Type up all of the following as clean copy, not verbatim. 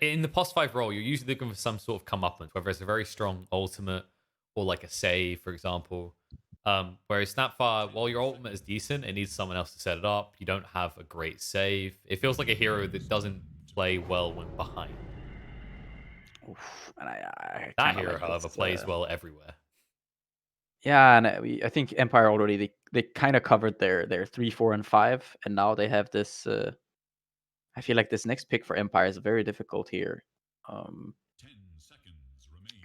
In the post 5 role, you're usually looking for some sort of comeuppance, whether it's a very strong ultimate or like a save, for example. Whereas Snapfire, while your ultimate is decent, it needs someone else to set it up. You don't have a great save. It feels like a hero that doesn't play well when behind. Oof, and I That kind of hero, like however, this. plays well everywhere. Yeah, and I think Empire already they kind of covered their 3, 4, and 5, and now they have this. I feel like this next pick for Empire is very difficult here. Um,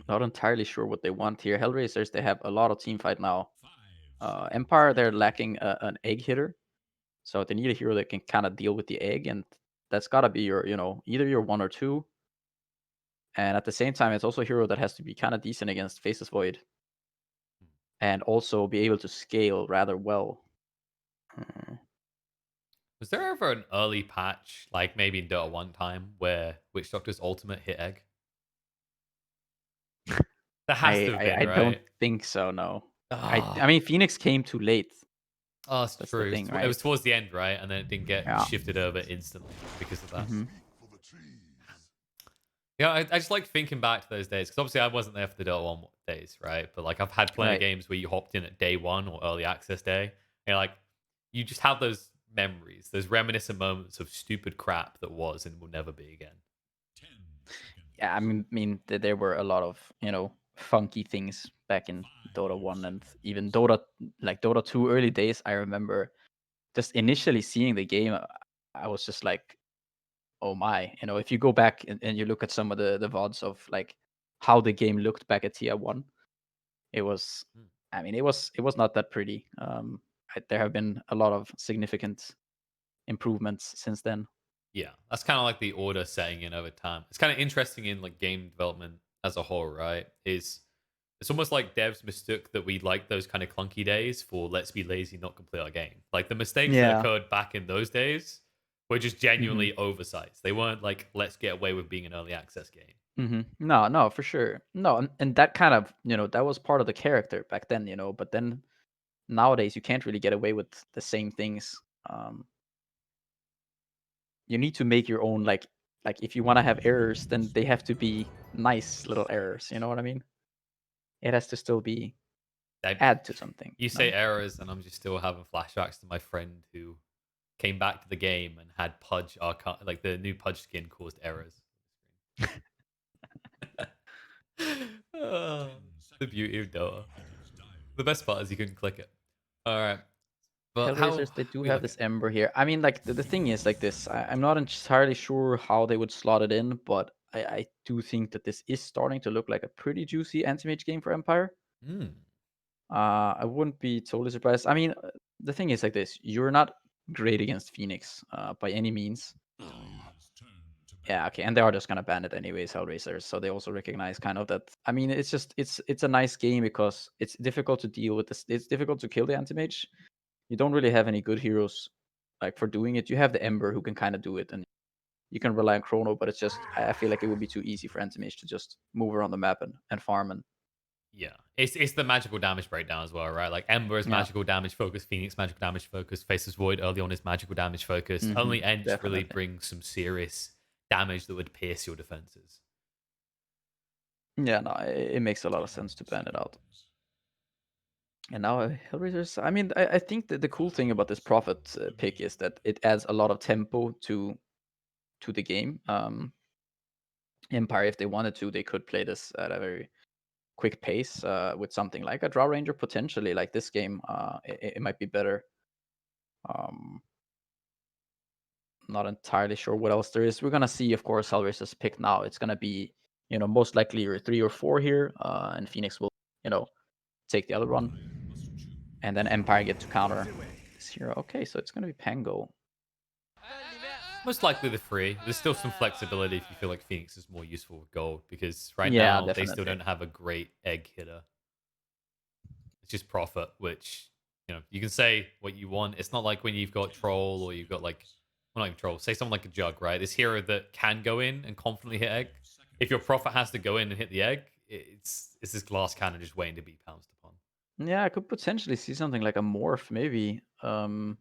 not entirely sure what they want here. Hellraisers, they have a lot of team fight now. Empire, they're lacking an egg hitter, so they need a hero that can kind of deal with the egg, and that's gotta be your, either your one or two. And at the same time, it's also a hero that has to be kind of decent against Faceless Void, and also be able to scale rather well. Uh, Was there ever an early patch, like maybe in Dota 1 time, where Witch Doctor's ultimate hit egg? There has to have been, I don't right? think so. No, I Ah, mean Phoenix came too late. oh, it's That's the true. thing, It right? was towards the end, right? And then it didn't get Yeah. shifted over instantly because of that. Hmm. Yeah, I just like thinking back to those days because obviously I wasn't there for the Dota 1 days, right? But like I've had plenty of Right. games where you hopped in at day one or early access day. And like you just have those memories, those reminiscent moments of stupid crap that was and will never be again. Yeah, there were a lot of funky things back in Dota 1 and even Dota 2 early days. I remember just initially seeing the game, I was just like, oh my, if you go back and you look at some of the VODs of like how the game looked back at Tier 1, it was, Hmm. it was not that pretty. There have been a lot of significant improvements since then. Yeah, that's kind of like the order setting in over time. It's kind of interesting in like game development as a whole, right? Is it's almost like devs mistook that we like those kind of clunky days for let's be lazy, not complete our game. Like the mistakes that Yeah. occurred back in those days were just Hmm. genuinely oversized. They weren't like let's get away with being an early access game. No, no, for sure. No, and that kind of, that was part of the character back then, but then nowadays you can't really get away with the same things. Um, you need to make your own, like if you want to have errors, then they have to be nice little errors. You know what I mean? It has to still be I, add to something. you say errors, and I'm just still having flashbacks to my friend who came back to the game and had Pudge like the new Pudge skin caused errors. Oh, the beauty of Dota. The best part is you can click it. All right, but how Hellraisers, they do we have looking? this Ember here. I mean, like the thing is like this. I'm not entirely sure how they would slot it in, but I do think that this is starting to look like a pretty juicy anti-mage game for Empire. Hmm. I wouldn't be totally surprised. I mean, the thing is like this: you're not great against Phoenix by any means. Yeah, okay, and they are just gonna ban it anyways, Hellraisers. So they also recognize kind of that. I mean, it's just it's a nice game because it's difficult to deal with this. It's difficult to kill the anti-mage. You don't really have any good heroes like for doing it. You have the Ember who can kind of do it, and you can rely on Chrono, but it's just I feel like it would be too easy for anti-mage to just move around the map and farm and Yeah, it's the magical damage breakdown as well, right? Like Ember is yeah. magical damage focused, Phoenix magical damage focused, Faceless Void early on is magical damage focused. Only Ench really Definitely. brings some serious damage that would pierce your defenses. Yeah, no, it makes a lot of sense to ban it out. And now Hellraisers. I mean, I think that the cool thing about this Prophet pick is that it adds a lot of tempo to the game. Empire, if they wanted to, they could play this at a very quick pace with something like a Draw Ranger potentially. Like this game, it might be better. Um, not entirely sure what else there is. We're gonna see, of course, Hellraiser's pick now. It's gonna be, most likely your 3 or 4 here, and Phoenix will, you know, take the other one, and then Empire get to counter this hero. Okay, so it's gonna be Pango. Most likely the free. There's still some flexibility if you feel like Phoenix is more useful with gold because right Yeah, now they still definitely. don't have a great egg hitter. It's just Prophet, which you can say what you want. It's not like when you've got Troll or you've got like well, not even Troll. Say someone like a Jug, right? This hero that can go in and confidently hit egg. If your Prophet has to go in and hit the egg, it's this glass cannon just waiting to be pounced upon. Yeah, I could potentially see something like a morph, maybe. Mhm.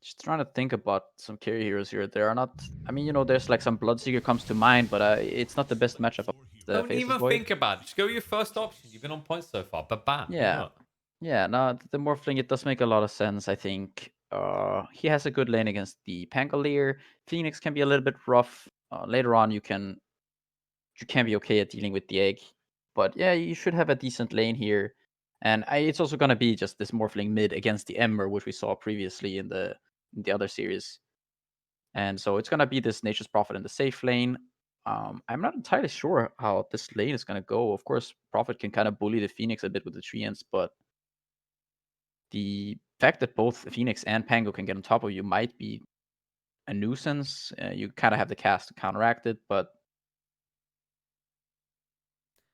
Just trying to think about some carry heroes here. There are not. I mean, there's like some Bloodseeker comes to mind, but it's not the best matchup of the Don't Faceless even Void. think about it. Just go your first option. You've been on points so far. But bam, why Yeah, not? yeah. No, the Morphling, it does make a lot of sense. I think he has a good lane against the Pangolier. Phoenix can be a little bit rough. Later on, you can be okay at dealing with the egg, but yeah, you should have a decent lane here. And it's also gonna be just this Morphling mid against the Ember, which we saw previously in the other series. And so it's gonna be this Nature's Prophet in the safe lane. I'm not entirely sure how this lane is gonna go. Of course, Prophet can kind of bully the Phoenix a bit with the treants, but the fact that both Phoenix and Pango can get on top of you might be a nuisance. You kind of have the cast to counteract it, but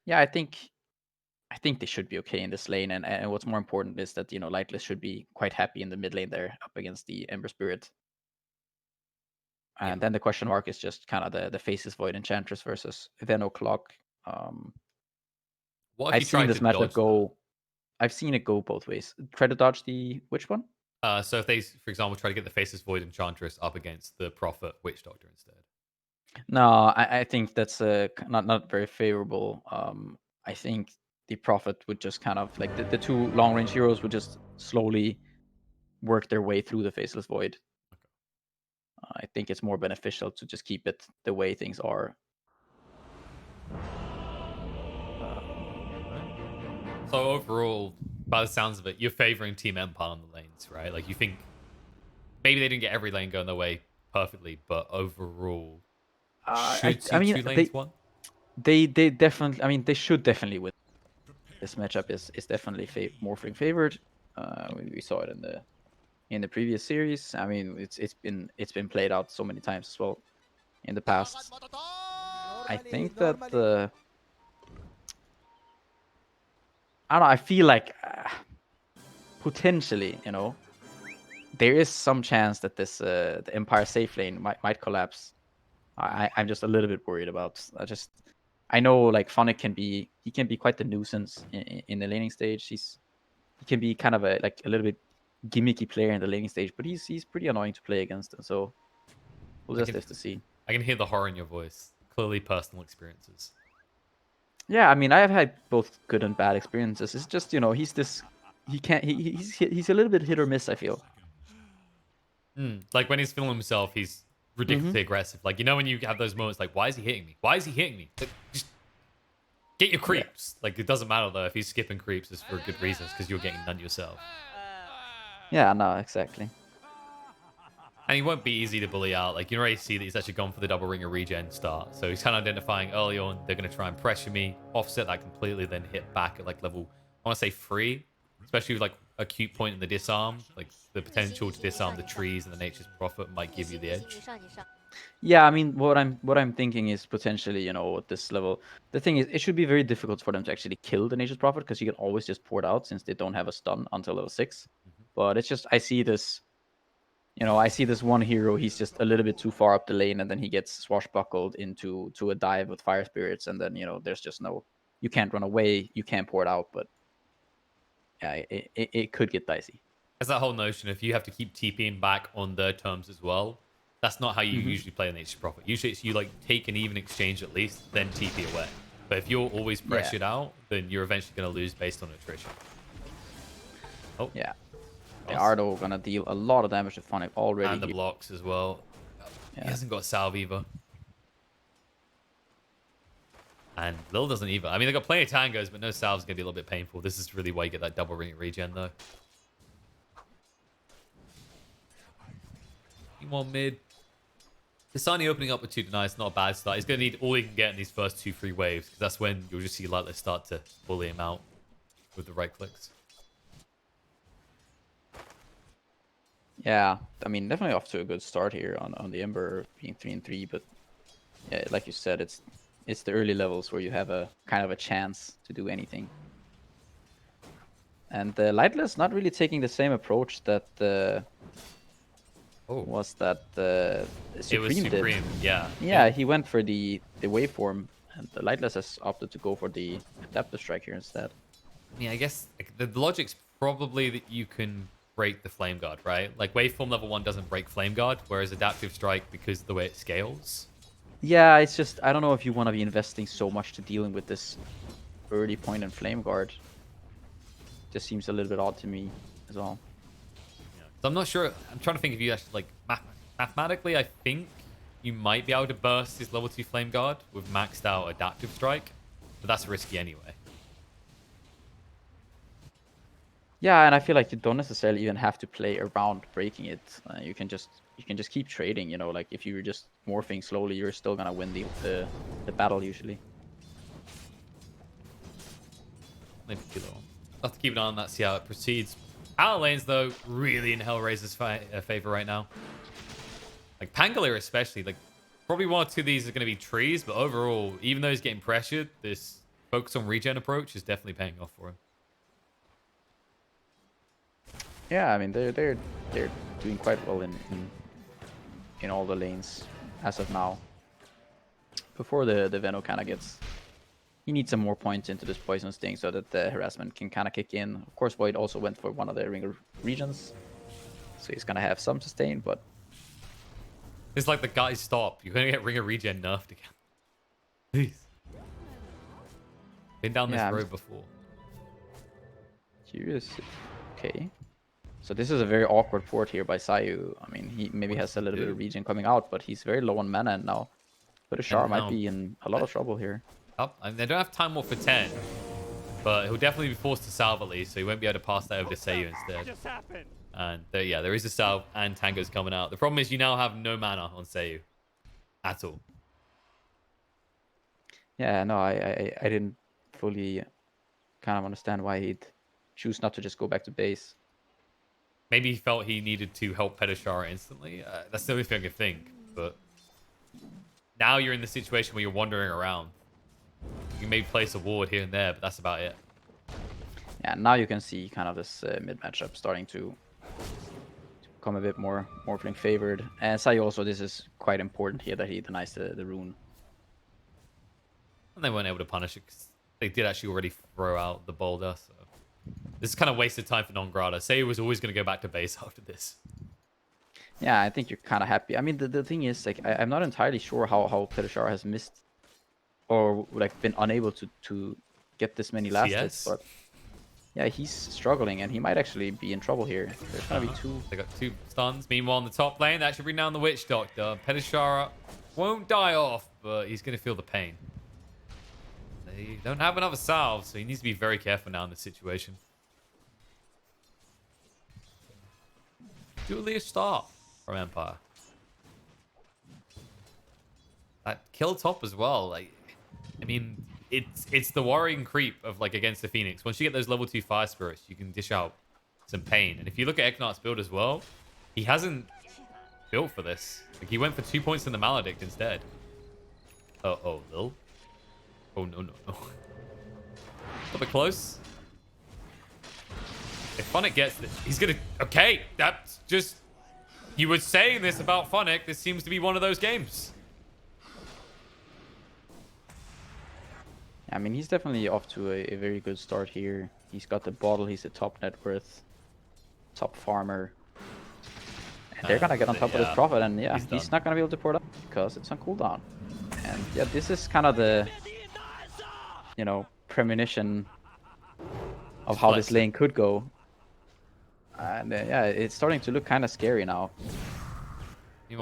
yeah, I think they should be okay in this lane. And what's more important is that Lightless should be quite happy in the mid lane there up against the Ember Spirit. Yeah. And then the question mark is just kind of the Faces Void Enchantress versus Veno Clock. What if you I've seen tried this to matchup dodge that? go. I've seen it go both ways. Try to dodge the which one? So if they, for example, try to get the Faceless Void Enchantress up against the Prophet Witch Doctor instead. No, I think that's not very favorable. I think the Prophet would just kind of like the two long range heroes would just slowly work their way through the Faceless Void. I think it's more beneficial to just keep it the way things are. So overall, by the sounds of it, you're favoring Team Empire on the lanes, right? Like you think maybe they didn't get every lane going their way perfectly, but overall, should I mean two lanes won? they definitely. I mean they should definitely win. This matchup is definitely Morphling favored. We saw it in the previous series. I mean it's been played out so many times as well in the past. I think that I don't know. I feel like potentially, there is some chance that this the Empire safe lane might collapse. I'm just a little bit worried about. I know like Phonic can be quite the nuisance in the laning stage. He can be kind of a little bit gimmicky player in the laning stage, but he's pretty annoying to play against. And so we'll I just can have to see. I can hear the horror in your voice. Clearly personal experiences. Yeah, I mean, I have had both good and bad experiences. It's just he's this he can't he's a little bit hit or miss. I feel. Like when he's feeling himself, he's Hmm. ridiculously aggressive. Like when you have those moments, like why is he hitting me? Why is he hitting me? Like, just get your Yeah. creeps. Like it doesn't matter though if he's skipping creeps, it's for good reasons because you're getting none yourself. Yeah. No. Exactly. And he won't be easy to bully out. Like you already see that he's actually gone for the double ringer regen start. So he's kind of identifying early on they're going to try and pressure me, offset that completely, then hit back at like level I want to say 3, especially with like a cute point in the disarm. Like the potential to disarm the trees and the nature's prophet might give you the edge. Yeah, I mean, what I'm thinking is potentially, at this level, the thing is, it should be very difficult for them to actually kill the Nature's Prophet because you can always just pour it out since they don't have a stun until level 6. But it's just I see this one hero. He's just a little bit too far up the lane, and then he gets swashbuckled into a dive with fire spirits, and then there's just no, you can't run away, you can't pour it out, but yeah, it could get dicey. There's that whole notion if you have to keep TPing back on their terms as well. That's not how you Hmm. usually play an Nature's Prophet. Usually it's you like take an even exchange at least, then TP away. But if you're always Yeah, pressured out, then you're eventually going to lose based on attrition. Oh, yeah. They cross. are though gonna deal a lot of damage to Phonic already And the here. blocks as well. He Yeah. hasn't got salve either. And Lil doesn't either. I mean, they've got plenty of tangos, but no salve's going to be a little bit painful. This is really why you get that double ring regen, though. More mid. Hisani opening up with 2 deny is not a bad start. He's going to need all he can get in these first 2 free waves, because that's when you'll just see Lightless start to bully him out with the right clicks. Yeah, I mean, definitely off to a good start here on the Ember being 3-3, but yeah, like you said, it's the early levels where you have a kind of a chance to do anything. And the Lightless not really taking the same approach that Oh, it was Supreme did. Supreme. Yeah. Yeah, he went for the waveform, and the Lightless has opted to go for the Adaptive Strike here instead. Yeah, I guess like, the logic's probably that you can break the Flame Guard, right? Like Waveform level 1 doesn't break Flame Guard, whereas Adaptive Strike, because of the way it scales. Yeah, it's just I don't know if you want to be investing so much to dealing with this early point in Flame Guard. Just seems a little bit odd to me as well. Yeah. So I'm not sure. I'm trying to think if you actually like mathematically. I think you might be able to burst his level 2 Flame Guard with maxed out Adaptive Strike, but that's risky anyway. Yeah, and I feel like you don't necessarily even have to play around breaking it. You can just keep trading. You know, like if you're just morphing slowly, you're still gonna win the battle usually. Maybe kilo. I'll have to keep an eye on that, see how it proceeds. Outer lanes, though, really in HellRaisers' favor right now. Like Pangolier especially, like probably one or two of these are going to be trees, but overall, even though he's getting pressured, this focus on regen approach is definitely paying off for him. Yeah, I mean they're doing quite well in all the lanes as of now. Before the Veno kind of gets, he needs some more points into this Poison Sting so that the harassment can kind of kick in. Of course, Void also went for one of the ringer regions, so he's gonna have some sustain, but it's like the guy stop. You're gonna get ringer regen nerfed again. Please. Been down this road before. Curious. Okay. So this is a very awkward port here by Sayu. I mean, he maybe has a little bit of regen coming out, but he's very low on mana and now. Pajkatt might be in a lot of trouble here. And they don't have time more for 10, but he'll definitely be forced to salve at least, so he won't be able to pass that over to Sayu instead. And yeah, there is a salve and Tango's coming out. The problem is you now have no mana on Sayu at all. Yeah, no, I didn't fully kind of understand why he'd choose not to just go back to base. Maybe he felt he needed to help Pajkatt instantly. That's the only thing I could think. But now you're in the situation where you're wandering around. You can maybe place a ward here and there, but that's about it. Yeah, now you can see kind of this mid matchup starting to become a bit more Morphling favored. And Sayu also, this is quite important here that he denies the rune. And they weren't able to punish it because they did actually already throw out the boulder. So this is kind of wasted time for Non-Grata. Sayu was always going to go back to base after this. Yeah, I think you're kind of happy. I mean, the thing is, like, I'm not entirely sure how Pajkatt has missed or like been unable to get this many last hits, but yeah, he's struggling and he might actually be in trouble here. There's gonna be two. They got 2 stuns. Meanwhile, on the top lane, that should bring down the Witch Doctor. Pajkatt won't die off, but he's going to feel the pain. They don't have another salve, so he needs to be very careful now in this situation. Julia start from Empire. That kill top as well. Like, I mean, it's the worrying creep of like against the Phoenix. Once you get those level 2 fire spirits, you can dish out some pain. And if you look at Eknar's build as well, he hasn't built for this. Like he went for 2 points in the Maledict instead. Oh, Lil. Oh no. A little bit close. If Funnick gets this, he's gonna. Okay, that's just. You were saying this about Funnick. This seems to be one of those games. I mean, he's definitely off to a very good start here. He's got the bottle. He's the top net worth, top farmer. And they're gonna get on top of this profit, and yeah, he's not gonna be able to pour it up because it's on cooldown. And yeah, this is kind of the, you know, premonition of how this lane could go. And yeah, it's starting to look kind of scary now. Not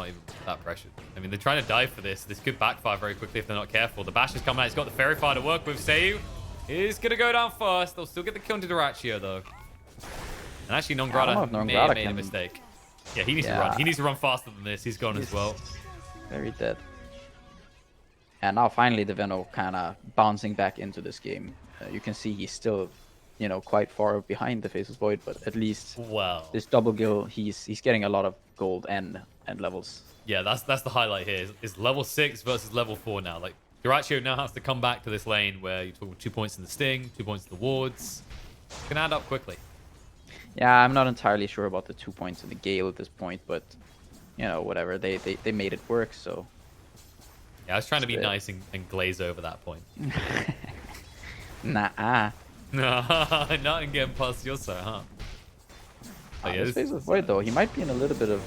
even that pressured. I mean, they're trying to dive for this. This could backfire very quickly if they're not careful. The Bash is coming out. He's got the Fairy Fire to work with. Sayu is going to go down first. They'll still get the kill into Duraccio, though. And actually, Non-Grata may have made a mistake. Yeah, he needs to run. He needs to run faster than this. He's gone as well. Very dead. And now finally the Veno kind of bouncing back into this game. You can see he's still, you know, quite far behind the Faceless Void, but at least this double kill, he's getting a lot of gold and levels. Yeah, that's the highlight here. Is level 6 versus level 4 now. Like Duraccio now has to come back to this lane where you're talking 2 points in the Sting, 2 points in the wards. It's gonna add up quickly. Yeah, I'm not entirely sure about the 2 points in the Gale at this point, but you know, whatever. They made it work, so. Yeah, I was trying to be nice and glaze over that point. Nah. No, not in getting past your side, huh? So, yeah, This phase with Void though, he might be in a little bit of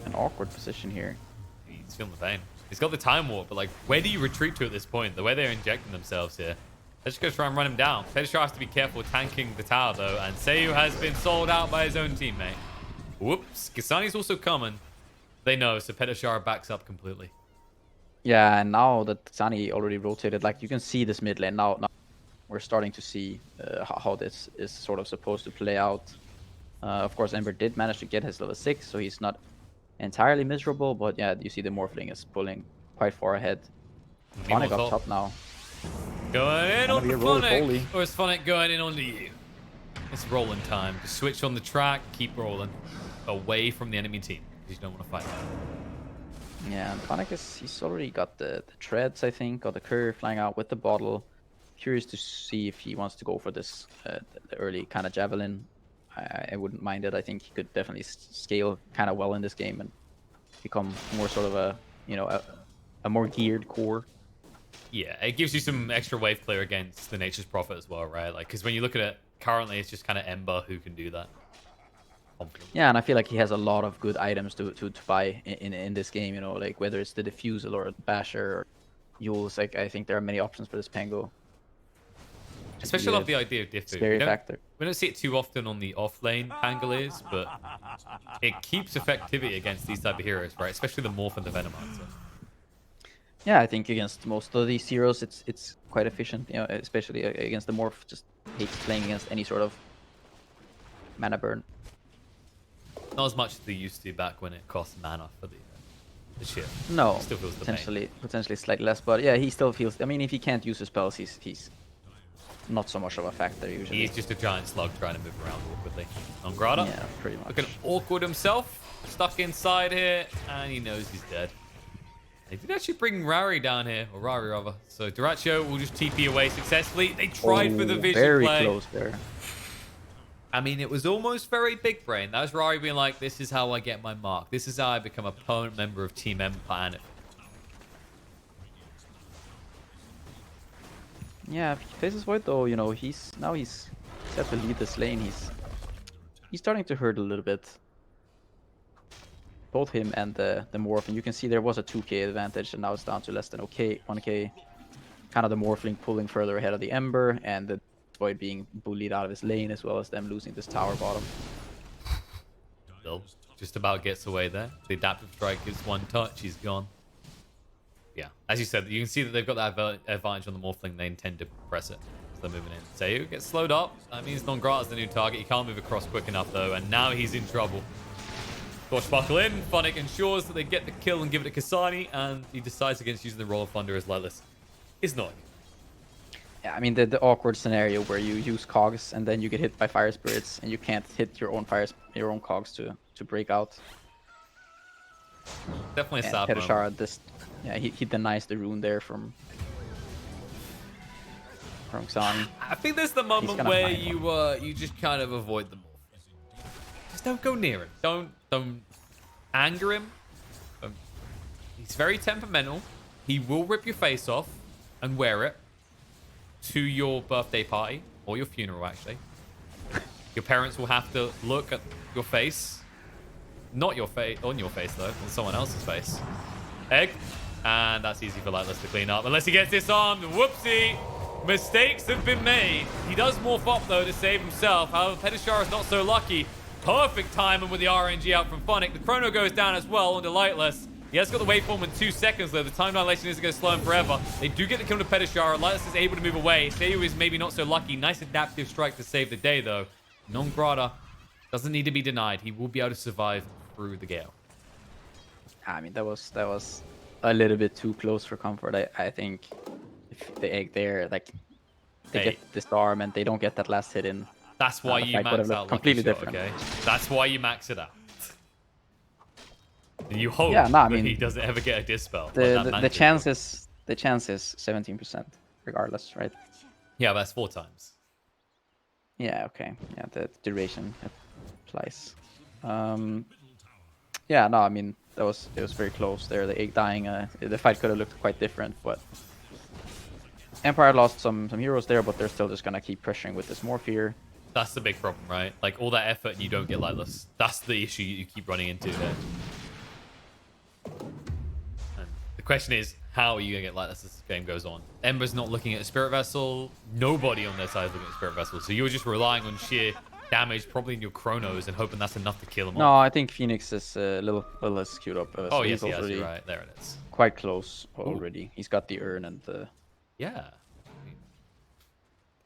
an awkward position here. he's feeling the pain. He's got the time warp, but like, where do you retreat to at this point? The way they're injecting themselves here. Let's just go try and run him down. Pejashar has to be careful tanking the tower though, and Seiyu has been sold out by his own teammate. Whoops. Kasani's also coming. They know, so Pejashar backs up completely. Yeah, and now that Sani already rotated, like you can see this mid lane now we're starting to see how this is sort of supposed to play out. Of course, Ember did manage to get his level 6, so he's not entirely miserable, but yeah, you see the Morphling is pulling quite far ahead. Phonic up top now. Going in Gonna on be the a roly-poly. Phonic, or is Phonic going in onto you? It's rolling time. Just switch on the track, keep rolling. Away from the enemy team, because you don't want to fight them. Yeah, and Phonic he's already got the treads, I think, got the curve flying out with the bottle. Curious to see if he wants to go for this the early kind of javelin. I wouldn't mind it. I think he could definitely scale kind of well in this game and become more sort of a, you know, a more geared core. Yeah, it gives you some extra wave clear against the Nature's Prophet as well, right? Like, because when you look at it currently, it's just kind of Ember who can do that. Yeah, and I feel like he has a lot of good items to buy in this game, you know, like whether it's the Diffusal or the Basher or Yules, like I think there are many options for this Pango. Especially love the idea of Diffu. Scary factor. We don't see it too often on the off-lane Pangoliers, but it keeps effectivity against these type of heroes, right? Especially the Morph and the Venomancer. Yeah, I think against most of these heroes, it's quite efficient, you know, especially against the Morph, just hates playing against any sort of mana burn. Not as much as they used to back when it cost mana for the ship. No, He still feels the pain. potentially slightly less, but yeah, he still feels. I mean, if he can't use his spells, he's not so much of a factor usually. He's just a giant slug trying to move around awkwardly. Nongrata, yeah, pretty much. looking awkward himself, stuck inside here, and he knows he's dead. They did actually bring Rari down here, or Rari rather. So Duraccio will just TP away successfully. They tried for the vision very play. Close there. I mean, it was almost very big brain. That was Rari being like, this is how I get my mark. This is how I become a permanent member of Team Empire. And Yeah, if he faces Void though, you know, he's set to lead this lane. He's starting to hurt a little bit. Both him and the Morph, and you can see there was a 2k advantage, and now it's down to less than 1k. Kind of the Morphling pulling further ahead of the Ember, and the Void being bullied out of his lane, as well as them losing this tower bottom. Bill just about gets away there. The adaptive strike gives one touch, he's gone. Yeah, as you said, you can see that they've got that advantage on the Morphling. They intend to press it. So they're moving in. Seiyu gets slowed up. That means Nongrata's the new target. He can't move across quick enough, though, and now he's in trouble. Buckle in. Phonic ensures that they get the kill and give it to Kasani, and he decides against using the Roll of Thunder as Lightless. It's annoying. Yeah, I mean the awkward scenario where you use cogs and then you get hit by fire spirits and you can't hit your own cogs to break out. Definitely a And sad moment. Pejashar, yeah, he denies the rune there from Xani. I think there's the moment gonna where find you just kind of avoid them all. Just don't go near him. Don't anger him. He's very temperamental. He will rip your face off and wear it to your birthday party or your funeral, actually. Your parents will have to look at your face. Not your face, on your face though, on someone else's face. Egg. And that's easy for Lightless to clean up. Unless he gets disarmed. Whoopsie. Mistakes have been made. He does morph up though to save himself. However, Pejashar is not so lucky. Perfect timing with the RNG out from Phonic. The chrono goes down as well onto Lightless. He has got the waveform in 2 seconds though. The time dilation isn't going to slow him forever. They do get the kill to Pejashar. Lightless is able to move away. Seiyu is maybe not so lucky. Nice adaptive strike to save the day though. Nongrata doesn't need to be denied. He will be able to survive through the gale. I mean that was a little bit too close for comfort. I think if the egg there, like they get disarm and they don't get that last hit in. That's why you max out completely Lucky different. Shot, okay? That's why you max it out. And you hope I that mean, he doesn't ever get a dispel. The chance is 17% regardless, right? Yeah, that's 4 times. Yeah, okay. Yeah, the duration applies. Yeah, no, I mean it was very close there. The egg dying, the fight could have looked quite different, but Empire lost some heroes there, but they're still just gonna keep pressuring with this Morph here. That's the big problem, right? Like, all that effort and you don't get lightless. That's the issue you keep running into there. And the question is, how are you going to get lightless as this game goes on? Ember's not looking at a Spirit Vessel. Nobody on their side is looking at a Spirit Vessel. So you're just relying on sheer damage, probably in your Chronos, and hoping that's enough to kill him No, off. I think Phoenix is a little less queued up. Oh, So yes, he's yes, already you're right. There it is. quite close already. He's got the urn and the... Yeah.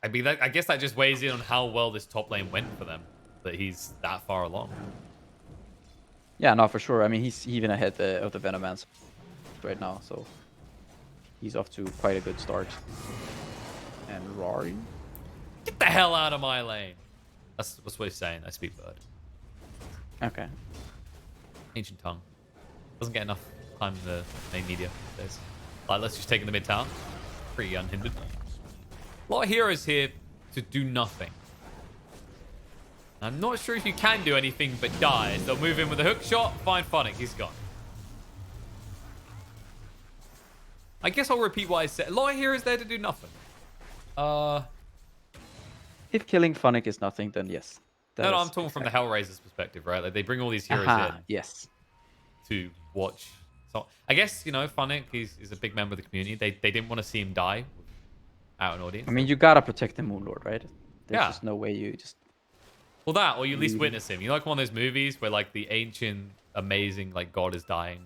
I mean, I guess that just weighs in on how well this top lane went for them, that he's that far along. Yeah, no, for sure. I mean, he's even ahead of the Venomans right now, so he's off to quite a good start. And Rory? Get the hell out of my lane. That's what he's saying. I speak bird. Okay. Ancient tongue. Doesn't get enough time in the main media these days. Like, let's just take in the mid town. Pretty unhindered. A lot of heroes here to do nothing. I'm not sure if you can do anything but die. They'll move in with a hook shot, find Funnick, he's gone. I guess I'll repeat what I said. A lot of heroes there to do nothing. If killing Funnick is nothing, then yes. No, I'm talking from the HellRaisers perspective, right? Like, they bring all these heroes in yes. to watch. So I guess, you know, Funnick, he's a big member of the community. They didn't want to see him die without an audience. I mean, you gotta protect the Moonlord, right? There's Yeah. just no way you just... Well, that, or you at least witness him. You know, like one of those movies where, like, the ancient, amazing, like, god is dying.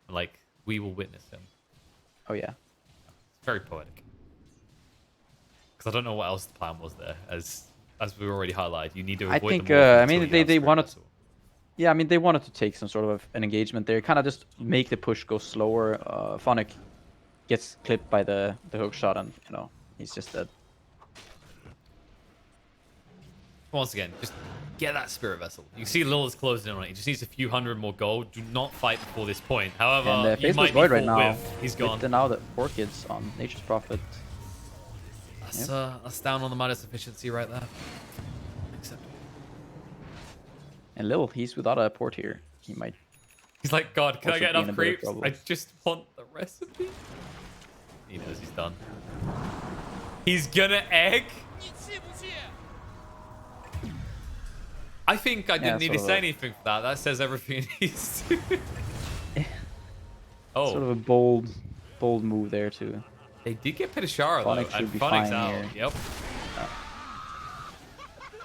And, like, we will witness him. Oh, yeah. It's very poetic. Because I don't know what else the plan was there. As we already highlighted, you need to avoid I think, the I mean, they wanted... Yeah, I mean, they wanted to take some sort of an engagement there. Kind of just make the push go slower. Funnick gets clipped by the hook shot and, you know, he's just dead. Once again, just get that Spirit Vessel. You see Lilith's closing in on it. He just needs a few hundred more gold. Do not fight before this point. However, And you might Void be right now. He's gone. Now the 4 kids on Nature's Prophet. That's down on the Midas efficiency right there. Acceptable. And Lil, he's without a port here. He might... He's like, God, can I also get be in enough a bit of creeps? trouble. I just want the recipe. He knows he's done. He's gonna egg? I think I didn't need to say anything for that. That says everything it needs to. Oh. Sort of a bold move there, too. They did get Pitashara, though, Funnick and should be Funnick's fine out. here. Yep.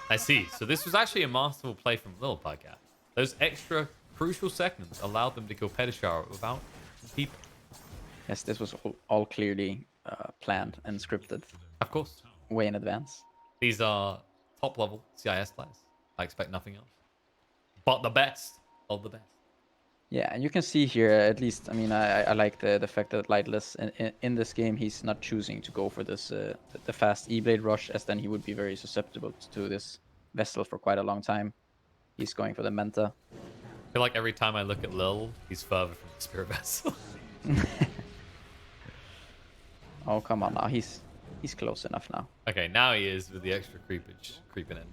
I see. So this was actually a masterful play from Lil Pajkat. Those extra crucial seconds allowed them to kill Pitashara without people. Yes, this was all clearly planned and scripted Of course. way in advance. These are top-level CIS players. I expect nothing else. But the best of the best. Yeah, and you can see here, at least, I mean, I like the fact that Lightless, in this game, he's not choosing to go for this the fast E-Blade rush, as then he would be very susceptible to this Vessel for quite a long time. He's going for the Menta. I feel like every time I look at Lil, he's further from the Spirit Vessel. Oh, come on now. He's close enough now. Okay, now he is with the extra creepage creeping in.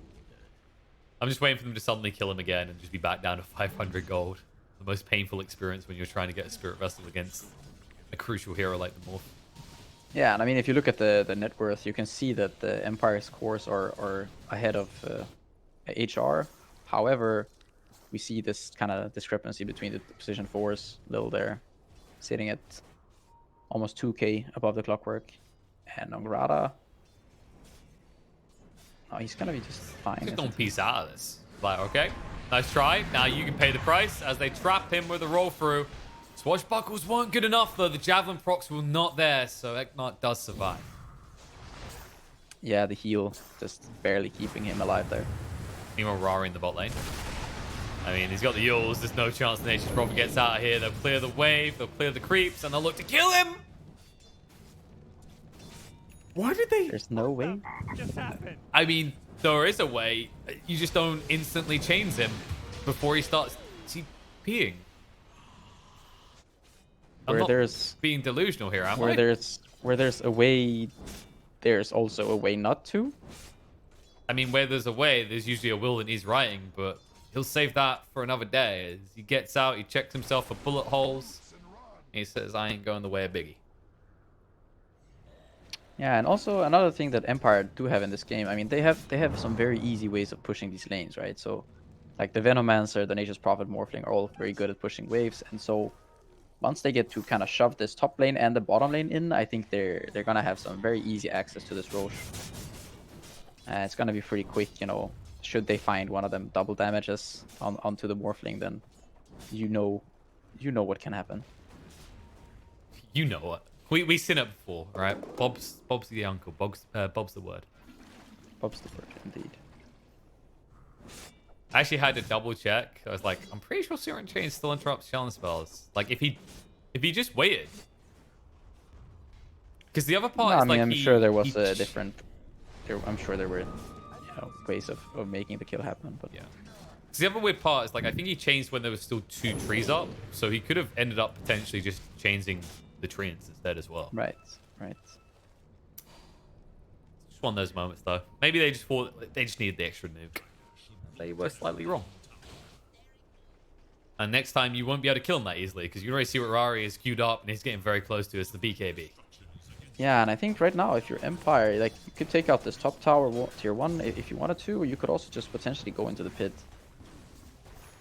I'm just waiting for them to suddenly kill him again and just be back down to 500 gold. The most painful experience when you're trying to get a Spirit Vessel against a crucial hero like the Morph. Yeah, and I mean, if you look at the net worth, you can see that the Empire's cores are ahead of HR. However, we see this kind of discrepancy between the position 4s, Lil there, sitting at almost 2k above the clockwork. And Ograda, oh, he's gonna be just fine. Just don't piece out of this. Like, okay, nice try. Now you can pay the price as they trap him with a roll through. Swashbuckles weren't good enough though. The javelin procs were not there, so Eknart does survive. Yeah, the heal just barely keeping him alive there. Meanwhile, Rara in the bot lane. I mean, he's got the Yules. There's no chance Nature's Prophet gets out of here. They'll clear the wave, they'll clear the creeps, and they'll look to kill him. Why did they? There's no way. I mean, there is a way. You just don't instantly chains him before he starts TPing. I'm not being delusional here, am I? Where there's a way, there's also a way not to. I mean, where there's a way, there's usually a will that he's writing, but he'll save that for another day. As he gets out, he checks himself for bullet holes, and he says, I ain't going the way of Biggie. Yeah, and also another thing that Empire do have in this game, I mean, they have some very easy ways of pushing these lanes, right? So, like the Venomancer, the Nature's Prophet, Morphling are all very good at pushing waves, and so once they get to kind of shove this top lane and the bottom lane in, I think they're gonna have some very easy access to this Roche. It's gonna be pretty quick, you know. Should they find one of them double damages onto the Morphling, then you know what can happen. You know what? We seen it before, all right? Bob's the uncle. Bob's the word. Bob's the word, indeed. I actually had to double check. I was like, I'm pretty sure Searing Chain still interrupts challenge spells. Like if he just waited. Because the other part No, is I mean, like I'm sure there was a different. I'm sure there were, ways of making the kill happen. But yeah. Because the other weird part is like I think he changed when there was still 2 trees up, so he could have ended up potentially just changing the trees instead as well. Right. Just one of those moments though. Maybe they just thought they just needed the extra nuke. They were slightly wrong. And next time you won't be able to kill him that easily because you already see what Rari is queued up and he's getting very close to. It's the BKB. Yeah, and I think right now, if you're Empire, like you could take out this top tower tier 1 if you wanted to, or you could also just potentially go into the pit.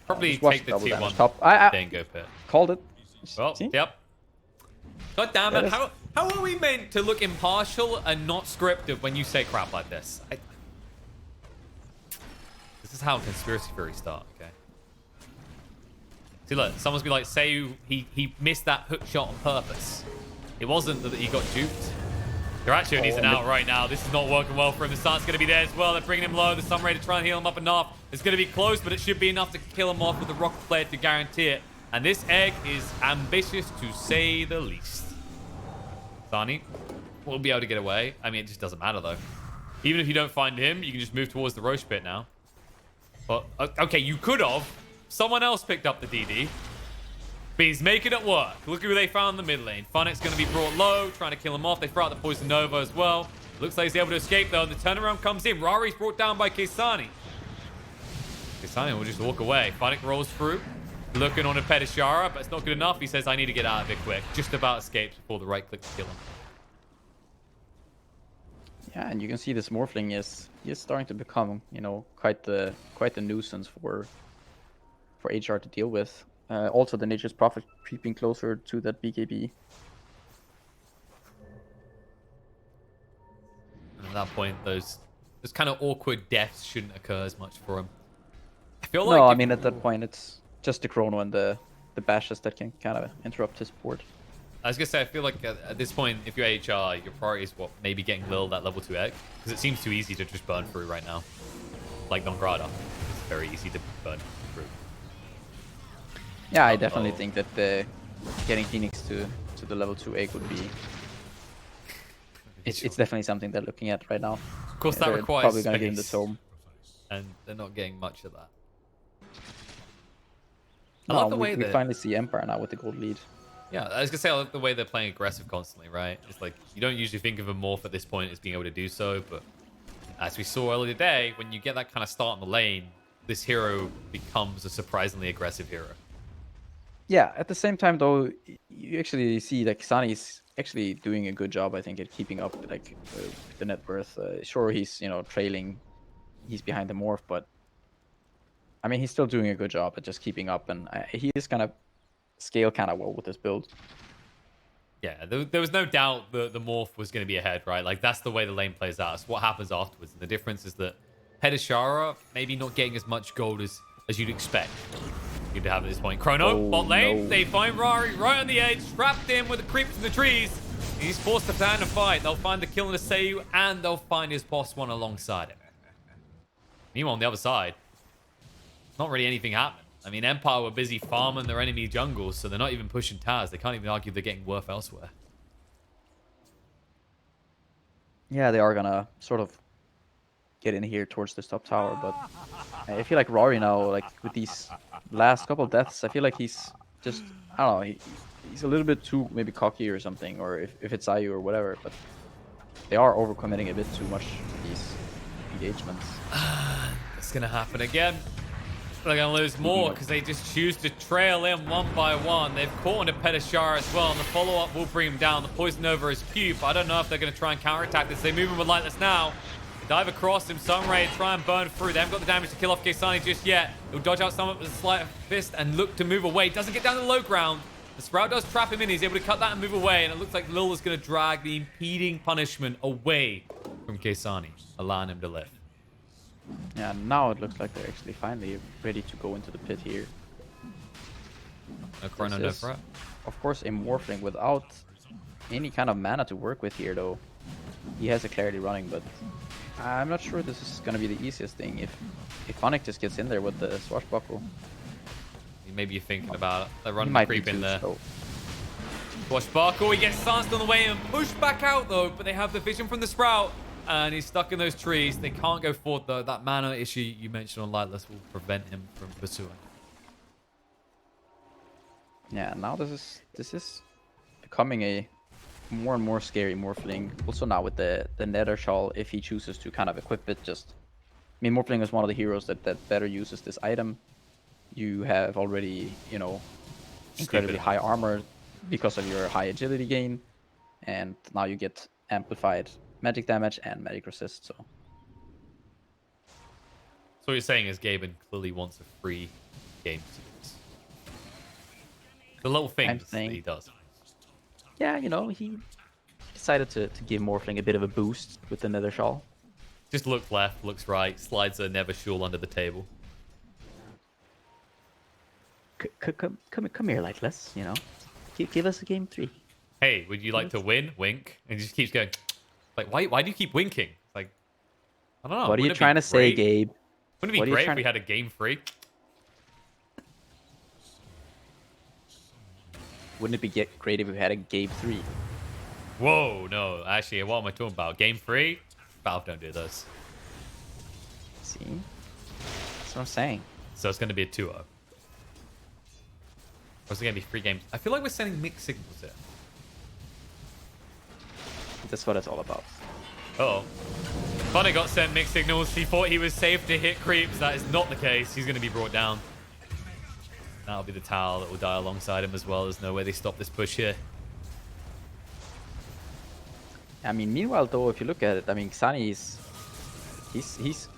Probably just watch take the tier 1 top. then go pit. Called it. Well, See? yep. God damn it! How are we meant to look impartial and not scripted when you say crap like this? This is how conspiracy theories start, okay? See, look, someone's be like, say he missed that hook shot on purpose. It wasn't that he got duped. They're actually needs an out right now. This is not working well for him. The sun's going to be there as well. They're bringing him low. The sun ready to try and heal him up enough. It's going to be close, but it should be enough to kill him off with the rocket flare to guarantee it. And this egg is ambitious to say the least. Sani will be able to get away. I mean, it just doesn't matter, though. Even if you don't find him, you can just move towards the Roche pit now. But, okay, you could have. Someone else picked up the DD. But he's making it work. Look who they found in the mid lane. Funnick's going to be brought low, trying to kill him off. They throw out the Poison Nova as well. Looks like he's able to escape, though. And the turnaround comes in. Rari's brought down by Kisani. Kisani will just walk away. Funnick rolls through. Looking on a Petishara, but it's not good enough. He says, I need to get out of it quick. Just about escapes before the right click to kill him. Yeah, and you can see this Morphling is starting to become, quite the nuisance for HR to deal with. Also, the Nature's Prophet creeping closer to that BKB. And at that point, those kind of awkward deaths shouldn't occur as much for him. I feel like... No, I mean, at that point, it's just the Chrono and the bashes that can kind of interrupt his board. I was going to say, I feel like at this point, if you're HR, your priority is what, maybe getting Lil that level 2 egg? Because it seems too easy to just burn through right now. Like Nongrada. It's very easy to burn through. Yeah, I definitely think that getting Phoenix to the level 2 egg would be... It's definitely something they're looking at right now. Of course, that they're requires probably going to give him the tome. And they're not getting much of that. No, we finally see Empire now with the gold lead. Yeah, I was going to say, I like the way they're playing aggressive constantly, right? It's like, you don't usually think of a morph at this point as being able to do so, but as we saw earlier today, when you get that kind of start in the lane, this hero becomes a surprisingly aggressive hero. Yeah, at the same time, though, you actually see that Kisani's actually doing a good job, I think, at keeping up with the net worth. Sure, he's, trailing, he's behind the morph, but I mean, he's still doing a good job at just keeping up, and he is kind of scale kind of well with this build. Yeah, there was no doubt the morph was going to be ahead, right? Like, that's the way the lane plays out. It's what happens afterwards. And the difference is that Petishara maybe not getting as much gold as you'd expect you'd have at this point. Chrono, bot lane, they find Rari right on the edge, trapped in with the creeps in the trees. He's forced to stand and fight. They'll find the kill in the Seiyu, and they'll find his boss one alongside him. Meanwhile, on the other side, not really anything happened. I mean, Empire were busy farming their enemy jungles, so they're not even pushing towers. They can't even argue they're getting worth elsewhere. Yeah, they are gonna sort of get in here towards this top tower, but I feel like Rory now, like with these last couple deaths, I feel like he's just, I don't know, he's a little bit too maybe cocky or something, or if it's IU or whatever, but they are overcommitting a bit too much these engagements. It's gonna happen again. They're going to lose more because they just choose to trail in one by one. They've caught onto Petashar as well, and the follow-up will bring him down. The poison over his cube. I don't know if they're going to try and counterattack this. They move him with Lightless now. They dive across him. Sunray try and burn through. They haven't got the damage to kill off Kaysani just yet. He'll dodge out some of it with a sleight of fist and look to move away. Doesn't get down to the low ground. The Sprout does trap him in. He's able to cut that and move away, and it looks like Lil is going to drag the impeding punishment away from Kaysani, allowing him to live. Yeah, now it looks like they're actually finally ready to go into the pit here. No Chrono, no threat. Of course, a Morphling without any kind of mana to work with here, though. He has a Clarity running, but I'm not sure this is going to be the easiest thing if Phonic just gets in there with the Swashbuckle. Maybe you're thinking about it. They're running Might creep in there. So. Swashbuckle, he gets silenced on the way and pushed back out, though, but they have the vision from the Sprout. And he's stuck in those trees. They can't go forward, though. That mana issue you mentioned on Lightless will prevent him from pursuing. Yeah, now this is becoming a more and more scary Morphling. Also now with the Nether Shawl, if he chooses to kind of equip it, I mean, Morphling is one of the heroes that better uses this item. You have already, you know, incredibly high armor because of your high agility gain. And now you get amplified magic damage and magic resist, so. So what you're saying is Gaben clearly wants a free game series. The little things that he does. Yeah, you know, he decided to give Morphling a bit of a boost with the Nether Shawl. Just looks left, looks right, slides a Nether Shawl under the table. Come here, Lightless, you know. Give us a game 3. Hey, would you like to win? Wink. And he just keeps going. Like, why do you keep winking? Like, I don't know. What are you trying to say, Gabe? Wouldn't it be great if we had a game 3? Wouldn't it be great if we had a game 3? Whoa, no. Actually, what am I talking about? Game 3? Valve don't do those. See? That's what I'm saying. So it's going to be a 2-0. Or is it going to be 3 games? I feel like we're sending mixed signals here. That's what it's all about. Uh-oh. Funny got sent mixed signals. He thought he was safe to hit creeps. That is not the case. He's going to be brought down. That'll be the towel that will die alongside him as well. There's no way they stop this push here. I mean, meanwhile, though, if you look at it, I mean, Xani he's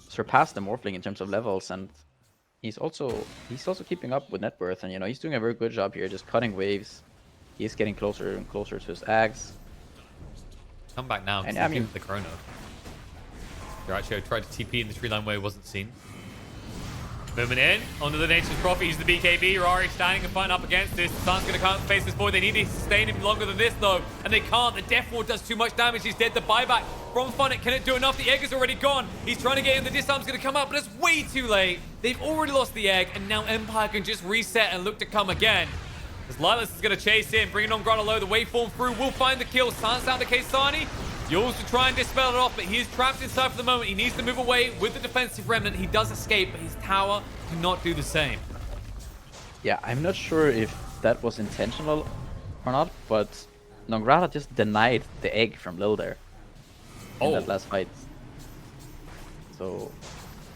surpassed the Morphling in terms of levels, and he's also keeping up with net worth, and you know he's doing a very good job here, just cutting waves. He's getting closer and closer to his Ags. Come back now, because I mean the Chrono. Jiracho tried to TP in the tree line where he wasn't seen. Moving in, onto the Nature's Prophet, uses the BKB. Rari standing and fighting up against this. The Sun's going to come face this boy. They need to sustain him longer than this, though. And they can't. The Death Ward does too much damage. He's dead. The buyback from Phonic. Can it do enough? The egg is already gone. He's trying to get in. The disarm's going to come out, but it's way too late. They've already lost the egg, and now Empire can just reset and look to come again. As Lilas is going to chase in, bringing on Grotto low. The waveform through will find the kill. Sun's down to Kaysani. Yules to try and dispel it off, but he is trapped inside for the moment. He needs to move away with the defensive remnant. He does escape, but his tower cannot do the same. Yeah, I'm not sure if that was intentional or not, but Nongrata just denied the egg from Lil there in that last fight. So,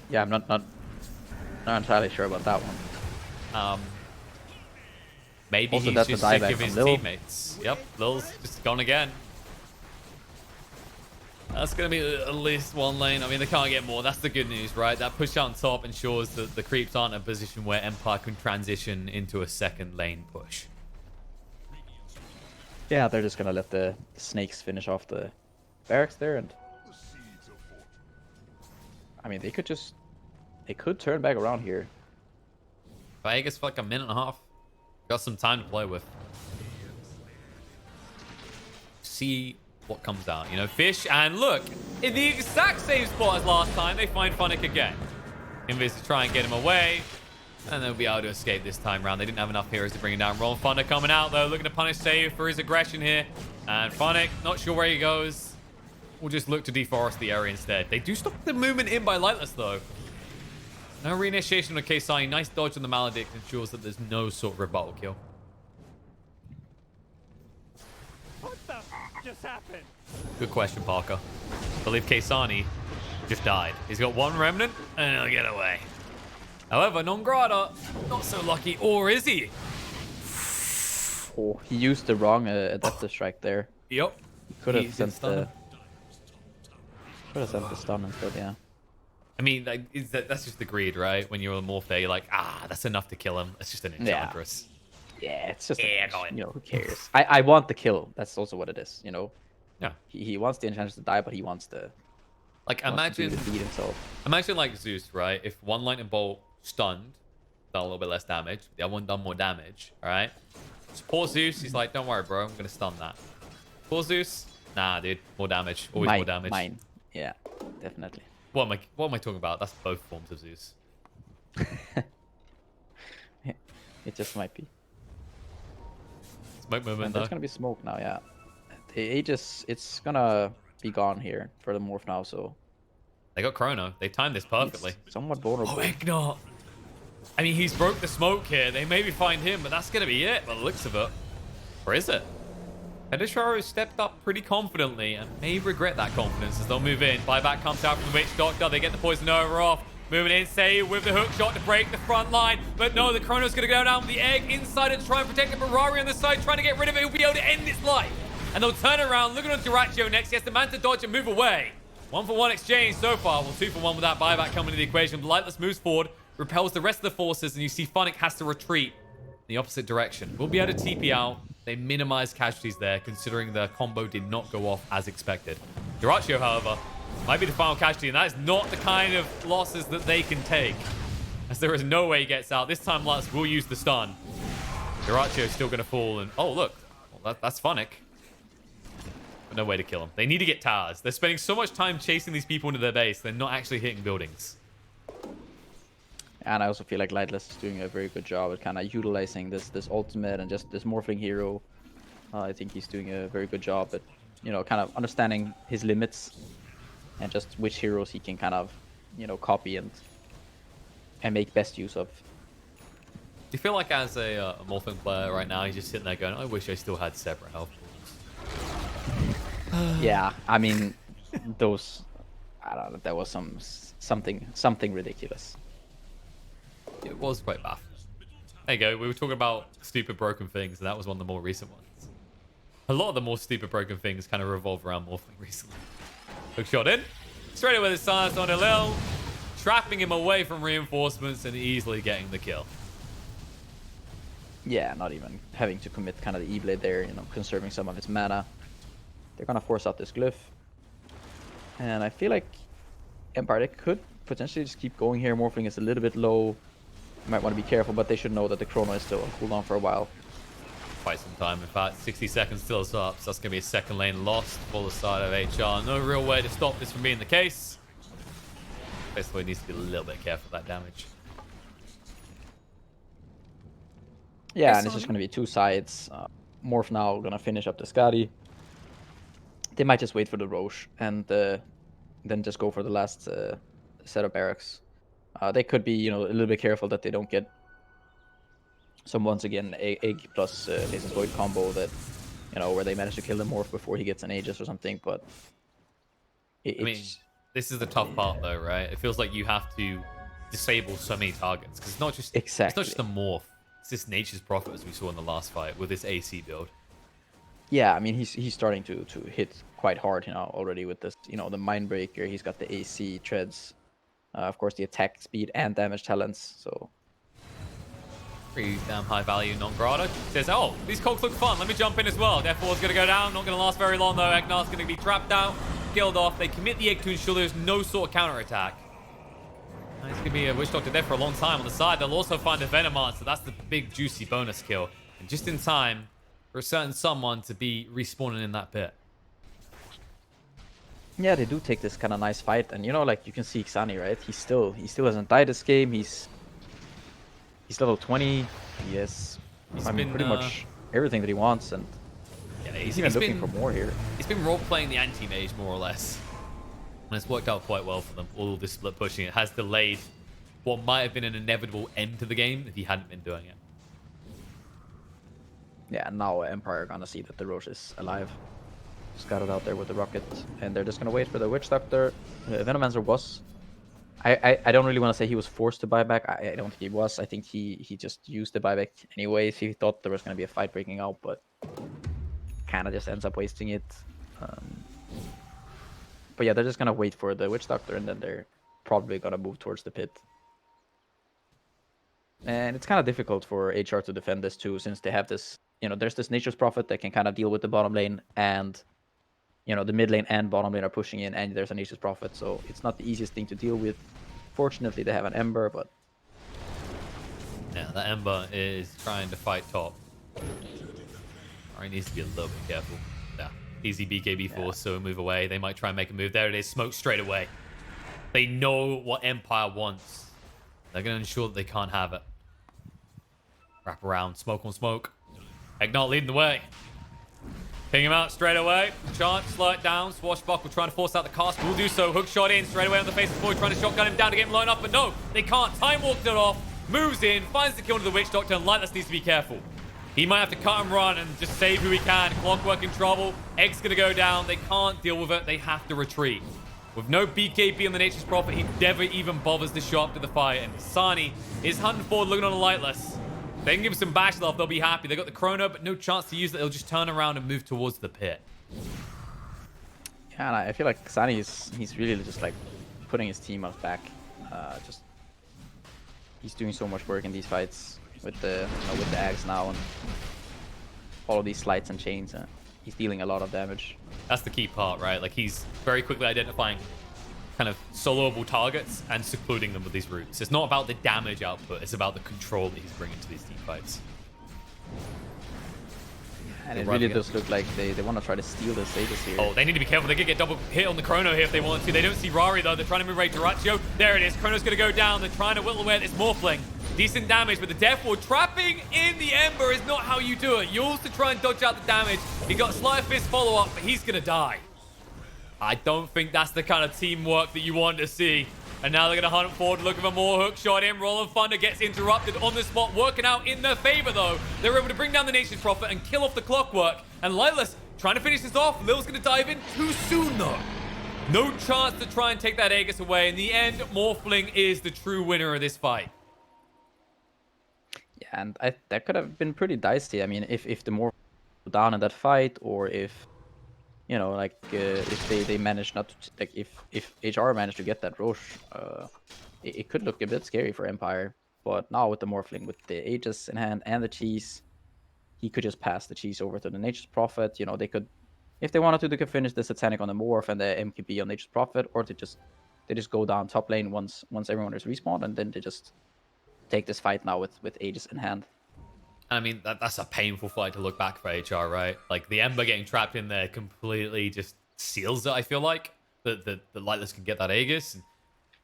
yeah, I'm not entirely sure about that one. Maybe also, he's just sick of his teammates. Yep, Lil's just gone again. That's going to be at least one lane. I mean, they can't get more. That's the good news, right? That push out on top ensures that the creeps aren't in a position where Empire can transition into a second lane push. Yeah, they're just going to let the snakes finish off the barracks there. And I mean, they could turn back around here. Vegas for like a minute and a half. Got some time to play with. See what comes out, you know, Fish, and look, in the exact same spot as last time, they find Phonic again. Invis to try and get him away, and they'll be able to escape this time round. They didn't have enough heroes to bring him down. Ron Phonic coming out, though, looking to punish Save for his aggression here, and Phonic, not sure where he goes, will just look to deforest the area instead. They do stop the movement in by Lightless, though. No reinitiation of Kaysani. Nice dodge on the Maledict ensures that there's no sort of rebuttal kill. What the just happened? Good question, Parker. I believe Kaysani just died. He's got one remnant, and he'll get away. However, Non-Grata, not so lucky, or is he? Oh, he used the wrong adaptive strike there. Yep. He could He have didn't sent stun the him. stun instead, yeah. I mean, like, that's just the greed, right? When you're a Morph there, you're like, that's enough to kill him. It's just an Enchantress. Yeah, it's just Yeah, go on. you know, who cares? I want the kill. That's also what it is, you know. Yeah. He wants the Enchantress to die, but he wants to Like, wants to do the deed himself. imagine like Zeus, right? If one lightning bolt stunned, done a little bit less damage, the other one done more damage, all right? So poor Zeus, he's like, don't worry, bro, I'm gonna stun that. Poor Zeus, nah, dude, more damage, always more damage. Mine, yeah, definitely. What am I talking about? That's both forms of Zeus. It just might be. Smoke movement And though. there's gonna be smoke now, yeah. The Aegis, it's gonna be gone here for the morph now, so They got Chrono. They timed this perfectly. it's somewhat vulnerable. Oh, Ignat. I mean, he's broke the smoke here. They maybe find him, but that's going to be it by the looks of it. Or is it? Edisharo stepped up pretty confidently and may regret that confidence as they'll move in. Buyback comes out from the Witch Doctor. They get the Poison over off. Moving in, Say with the hook shot to break the front line. But no, the Chrono's going to go down with the egg inside and try and protect the Ferrari on the side, trying to get rid of it. He'll be able to end its life. And they'll turn around, looking on Duraccio next. He has the man to dodge and move away. 1-for-1 exchange so far. Well, 2-for-1 with that buyback coming into the equation. Lightless moves forward, repels the rest of the forces, and you see Funnick has to retreat in the opposite direction. We'll be able to TP out. They minimize casualties there, considering the combo did not go off as expected. Duraccio, however, might be the final casualty, and that is not the kind of losses that they can take, as there is no way he gets out. This time, Lutz will use the stun. Duraccio is still going to fall, and oh, look. Well, that's Funnick. But no way to kill him. They need to get towers. They're spending so much time chasing these people into their base, they're not actually hitting buildings. And I also feel like Lightless is doing a very good job at kind of utilizing this ultimate and just this morphling hero. I think he's doing a very good job at, you know, kind of understanding his limits and just which heroes he can kind of, you know, copy and make best use of. Do you feel like as a Morphling player right now, he's just sitting there going, I wish I still had separate health pools? Yeah, I mean, those, I don't know, that was something ridiculous. It was quite baffling. There you go. We were talking about stupid broken things, and that was one of the more recent ones. A lot of the more stupid broken things kind of revolve around Morphling recently. Hook shot in. Straight away with the silence on Halil, trapping him away from reinforcements and easily getting the kill. Yeah, not even having to commit kind of the E-Blade there, you know, conserving some of its mana. They're gonna force out this glyph. And I feel like Empire, they could potentially just keep going here. Morphling is a little bit low. You might want to be careful, but they should know that the Chrono is still on cooldown for a while. Quite some time, in fact. 60 seconds still is up, so that's going to be a second lane lost for the side of HR. No real way to stop this from being the case. Basically, needs to be a little bit careful with that damage. Yeah, and it's just going to be two sides. Morph now going to finish up the Skadi. They might just wait for the Roche and then just go for the last set of barracks. They could be, you know, a little bit careful that they don't get some, once again, egg plus Laces Void combo that, you know, where they manage to kill the Morph before he gets an Aegis or something, but I mean, this is the tough part though, right? It feels like you have to disable so many targets, because it's not just it's not just the Morph. It's this Nature's Prophet, as we saw in the last fight with this AC build. Yeah, I mean, he's starting to hit quite hard, you know, already with this, you know, the Mindbreaker. He's got the AC treads, of course, the attack speed and damage talents. So pretty damn high value. Non-Grata says, "Oh, these cogs look fun. Let me jump in as well." Therefore, it's going to go down. Not going to last very long though. Egnar's going to be trapped out, killed off. They commit the egg to ensure there's no sort of counter attack. It's going to be a Witch Doctor there for a long time on the side. They'll also find the Venomancer. So that's the big juicy bonus kill, and just in time for a certain someone to be respawning in that pit. yeah, they do take this kind of nice fight, and you know, like you can see Xani, right? He still hasn't died this game. He's level 20. He has, I mean, pretty much everything that he wants, and yeah, he's even looking for more here. He's been role playing the anti-mage more or less, and it's worked out quite well for them. All this split pushing, it has delayed what might have been an inevitable end to the game if he hadn't been doing it. Yeah, now Empire are gonna see that the Roche is alive. Just got it out there with the rocket, and they're just gonna wait for the Witch Doctor. Venomancer was I don't really want to say he was forced to buy back. I don't think he was. I think he just used the buyback anyways. He thought there was going to be a fight breaking out, but kind of just ends up wasting it. But yeah, they're just going to wait for the Witch Doctor, and then they're probably going to move towards the pit. And it's kind of difficult for HR to defend this too, since they have this, there's this Nature's Prophet that can kind of deal with the bottom lane, and the mid lane and bottom lane are pushing in, and there's a Nature's Prophet, so it's not the easiest thing to deal with. Fortunately, they have an Ember, but yeah, the Ember is trying to fight top. He needs to be a little bit careful. Yeah, easy BKB force, so move away. They might try and make a move. There it is, smoke straight away. They know what Empire wants. They're going to ensure that they can't have it. Wrap around, smoke on smoke. Ignite leading the way. Ping him out straight away. Chant, slow it down. Swashbuckle trying to force out the cast. Will do so. Hook shot in straight away on the face of the boy, trying to shotgun him down to get him lined up. But no, they can't. Time walked it off. Moves in. Finds the kill to the Witch Doctor. And Lightless needs to be careful. He might have to cut and run and just save who he can. Clockwork in trouble. Egg's going to go down. They can't deal with it. They have to retreat. With no BKB on the Nature's Prophet, he never even bothers to show up to the fight. And Sani is hunting forward, looking on a Lightless. They can give him some bash love, they'll be happy. They got the Chrono, but no chance to use it. They'll just turn around and move towards the pit. Yeah, and I feel like Sani he's really just like putting his team on his back. He's doing so much work in these fights with the Axe now and all of these slides and chains. He's dealing a lot of damage. That's the key part, right? Like, he's very quickly identifying kind of soloable targets and secluding them with these roots. It's not about the damage output, it's about the control that he's bringing to these team fights. And it really does look like they want to try to steal the Aegis here. Oh, they need to be careful. They could get double hit on the Chrono here if they want to. They don't see Rari, though. They're trying to move right to Ratio. There it is. Chrono's going to go down. They're trying to whittle away at this Morphling. Decent damage, but the Death Ward trapping in the Ember is not how you do it. Yules to try and dodge out the damage. He got Sleight of Fist follow-up, but he's going to die. I don't think that's the kind of teamwork that you want to see. And now they're going to hunt forward, looking for more hook shot in. Roll of Thunder gets interrupted on the spot, working out in their favor, though. They're able to bring down the Nature's Prophet and kill off the Clockwork. And Lightless trying to finish this off. Lil's going to dive in too soon, though. No chance to try and take that Aegis away. In the end, Morphling is the true winner of this fight. Yeah, and that could have been pretty dicey. I mean, if the Morph go down in that fight, or if if they manage not to, like, if HR managed to get that Roche, it could look a bit scary for Empire. But now with the Morphling, with the Aegis in hand and the cheese, he could just pass the cheese over to the Nature's Prophet. They could, if they wanted to, they could finish the Satanic on the Morph and the MKB on Nature's Prophet, or they just go down top lane once everyone is respawned, and then they just take this fight now with Aegis in hand. I mean, that's a painful fight to look back for HR, right? Like, the Ember getting trapped in there completely just seals it, I feel like. The Lightless can get that Aegis. And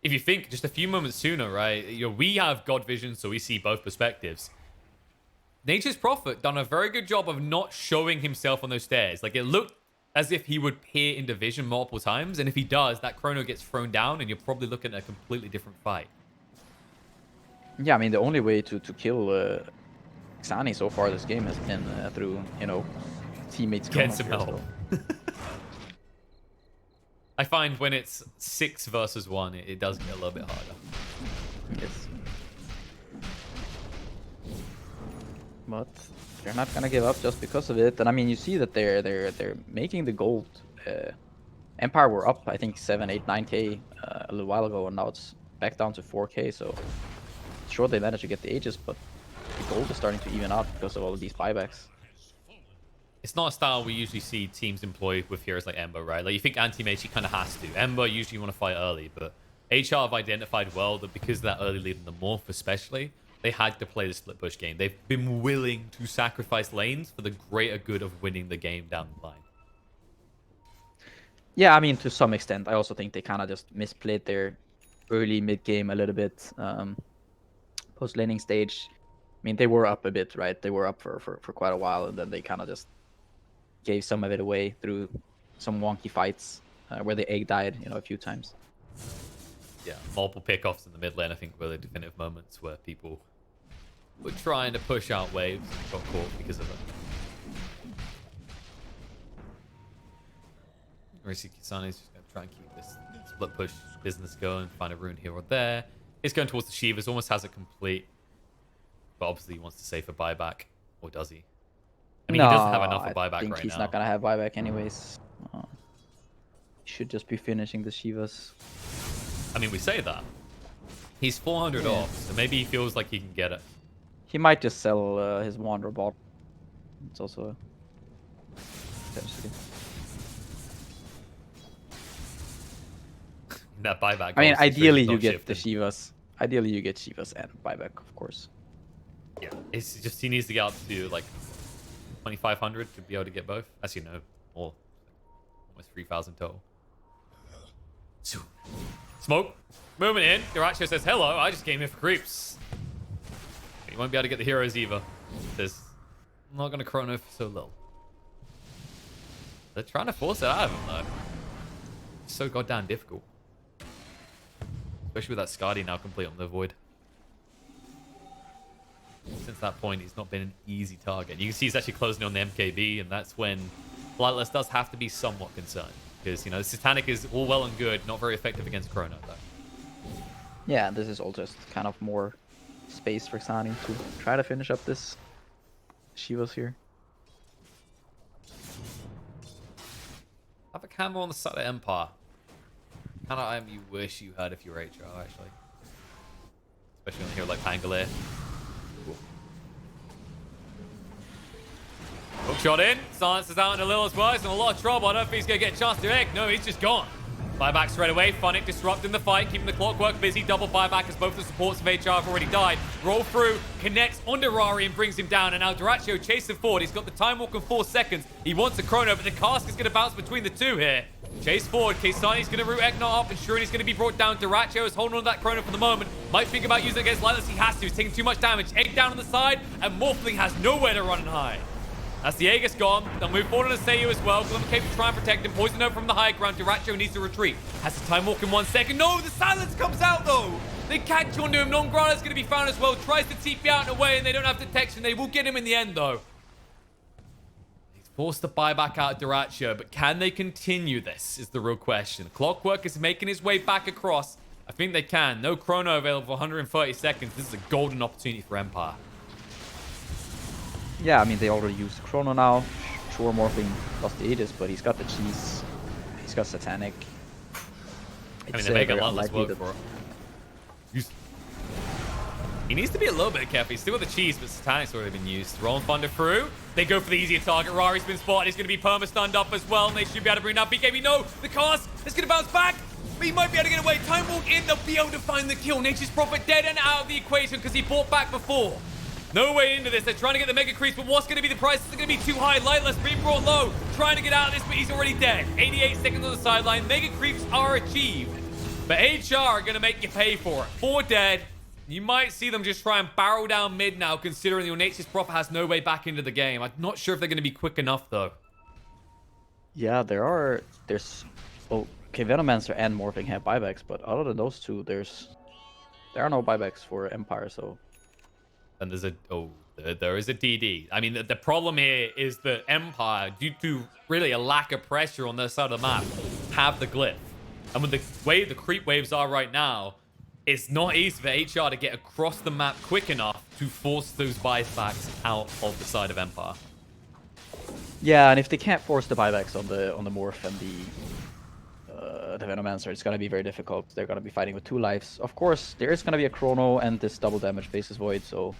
if you think just a few moments sooner, right? We have God vision, so we see both perspectives. Nature's Prophet done a very good job of not showing himself on those stairs. Like, it looked as if he would peer into vision multiple times. And if he does, that Chrono gets thrown down, and you're probably looking at a completely different fight. Yeah, I mean, the only way to kill Xani so far this game has been through, teammates get some help. I find when it's 6 versus 1, it does get a little bit harder. Yes. But they're not gonna give up just because of it. And I mean, you see that they're making the gold. Empire were up, I think 7, 8, 9k a little while ago, and now it's back down to 4k. So sure, they managed to get the Aegis, but the gold is starting to even out because of all of these buybacks. It's not a style we usually see teams employ with heroes like Ember, right? Like, you think anti-mage, he kind of has to. Ember usually want to fight early, but HR have identified well that because of that early lead in the Morph especially, they had to play the split push game. They've been willing to sacrifice lanes for the greater good of winning the game down the line. Yeah, I mean, to some extent. I also think they kind of just misplayed their early mid-game a little bit. Post-laning stage, I mean, they were up a bit, right? They were up for quite a while, and then they kind of just gave some of it away through some wonky fights where the egg died, a few times. Yeah, multiple pickoffs in the mid lane, I think, were the definitive moments where people were trying to push out waves and got caught because of it. Orisi Kisani's just going to try and keep this split push business going, find a rune here or there. He's going towards the Shivas, almost has it complete. But obviously he wants to save for buyback. Or does he? I mean, he doesn't have enough for buyback I think right he's now. not going to have buyback anyways. He should just be finishing the Shivas. I mean, we say that. He's 400 off, so maybe he feels like he can get it. He might just sell his Wanderer bot. It's also potentially. That buyback. I mean, obviously ideally is you not get the shifting. Shivas. Ideally you get Shivas and buyback, of course. Yeah, it's just he needs to get up to like 2,500 to be able to get both. As you know, or almost 3,000 total. Smoke. Moving in. Diracho says, hello, I just came here for creeps. You won't be able to get the heroes either. Says, I'm not going to chrono for so little. They're trying to force it out of him, though. It's so goddamn difficult. Especially with that Skadi now complete on the Void. Since that point, he's not been an easy target. You can see he's actually closing on the MKB, and that's when Lightless does have to be somewhat concerned. Because, you know, Satanic is all well and good, not very effective against Chrono, though. Yeah, this is all just kind of more space for Xani to try to finish up this Shivas here. Have a camera on the side of Empire. Kind of item you wish you had if you were HR, actually. Especially on a hero like Pangolier. Hook shot in. Silence is out in a little as well. He's in a lot of trouble. I don't think he's going to get a chance to egg. No, he's just gone. Buyback straight away. Funnick disrupting the fight, keeping the clockwork busy. Double buyback as both the supports of HR have already died. Roll through, connects onto Rari and brings him down. And now Diracho chasing forward. He's got the time walk in 4 seconds. He wants a chrono, but the cask is going to bounce between the two here. Chase forward. Kisani's going to root Eknot up, ensuring he's going to be brought down. Diracho is holding on to that chrono for the moment. Might think about using it against Lightless. He has to. He's taking too much damage. Egg down on the side, and Morphling has nowhere to run and hide. That's the Aegis gone. They'll move forward on Seiyu as well. Glimmer Cape to try and protect him. Poison Note from the high ground. Diracho needs to retreat. Has the time walk in 1 second. No, the silence comes out though. They catch onto him. Non-Grana's going to be found as well. Tries to TP out and away, and they don't have detection. They will get him in the end though. He's forced to buy back out Diracho, but can they continue this is the real question. Clockwork is making his way back across. I think they can. No chrono available for 130 seconds. This is a golden opportunity for Empire. Yeah, I mean, they already used Chrono now. Sure, Morphling lost the Aegis, but he's got the cheese. He's got Satanic. I mean, they make a lot less work for it. He needs to be a little bit careful. He's still got the cheese, but Satanic's already been used. Rolling Thunder through. They go for the easier target. Rari's been spotted. He's going to be perma-stunned up as well, and they should be able to bring down BKB. No, the cast is going to bounce back. But he might be able to get away. Time walk in. They'll be able to find the kill. Nature's Prophet dead and out of the equation because he fought back before. No way into this. They're trying to get the Mega Creeps, but what's going to be the price? It's going to be too high. Lightless being brought low. Trying to get out of this, but he's already dead. 88 seconds on the sideline. Mega Creeps are achieved. But HR are going to make you pay for it. 4 dead. You might see them just try and barrel down mid now, considering your Nature's Prophet has no way back into the game. I'm not sure if they're going to be quick enough, though. Yeah, there's... Oh, okay, Venomancer and Morphling have buybacks, but other than those two, there are no buybacks for Empire, so... And there's there is a DD. I mean, the problem here is that Empire, due to really a lack of pressure on their side of the map, have the glyph. And with the way the creep waves are right now, it's not easy for HR to get across the map quick enough to force those buybacks out of the side of Empire. Yeah, and if they can't force the buybacks on the Morph and the Venomancer, it's gonna be very difficult. They're gonna be fighting with 2 lives. Of course, there is gonna be a Chrono and this double damage Faceless Void, so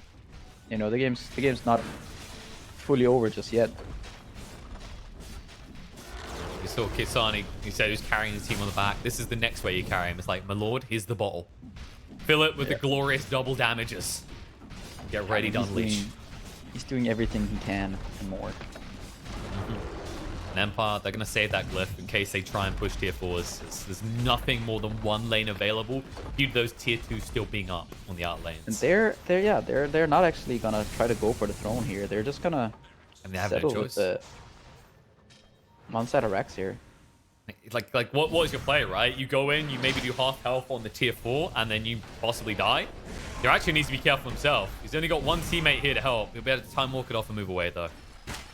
you know the game's not fully over just yet. You saw Kisani, he said he was carrying his team on the back. This is the next way you carry him. It's like, my lord, here's the bottle. Fill it with the glorious double damages. Get ready to unleash. He's doing everything he can and more. And Empire, they're going to save that glyph in case they try and push tier 4s. There's nothing more than 1 lane available due to those tier 2s still being up on the out lanes. And they're not actually gonna try to go for the throne here. They're just gonna settle with the one side of Rex here. Like what was your play, right? You go in, you maybe do half health on the tier 4, and then you possibly die. There actually needs to be careful himself. He's only got 1 teammate here to help. He'll be able to time walk it off and move away, though.